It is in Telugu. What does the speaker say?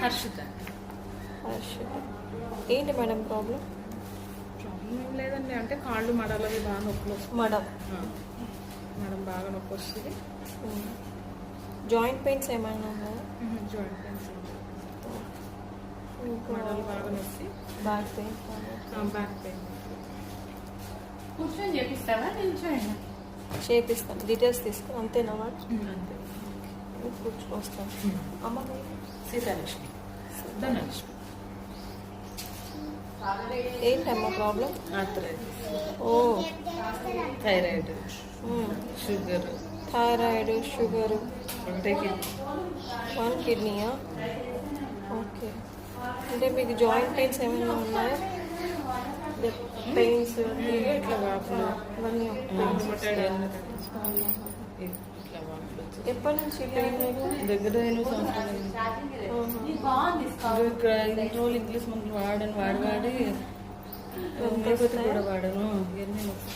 హర్షిత. ఏంటి మేడం ప్రాబ్లం? ప్రాబ్లం ఏం లేదండి, అంటే కాళ్ళు మడలవి బాగా నొప్పులు వస్తుంది. మడం బాగా నొప్పి వస్తుంది. జాయింట్ పెయిన్స్ ఏమైనా ఉన్నాయా? జాయింట్ పెయిన్స్, మడలు బాగా నొప్పి, బ్యాక్ పెయిన్. Back pain. కూర్చొని చేపిస్తావా? నిల్చోండి. చేపిస్తాం, డీటెయిల్స్ తీసుకుని అంతేనా వాడు? అంతే. కూర్చొస్తాం. అమ్మ సీతాలక్ష్మి, ధనలక్ష్మి. ఏంటమ్మా ప్రాబ్లం? ఆర్థరైటిస్, ఓ థైరాయిడ్, షుగర్. థైరాయిడ్, షుగరు, ఒకటే కిడ్నీ. 1 కిడ్నీయా? ఓకే. అంటే మీకు జాయింట్ పెయిన్స్ ఏమైనా ఉన్నాయా? పెయిన్స్ ఇట్లా వాపులు, ఇవన్నీ ఇట్లా వాపులు. ఎప్పటి నుంచి పెయిన్ మీకు? దగ్గర 8 సంవత్సరాలు. ఇక్కడ ఇన్ని రోజులు ఇంగ్లీష్ మందులు వాడి హోమియోపతి కూడా వాడాను. ఇవన్నీ నొప్పి.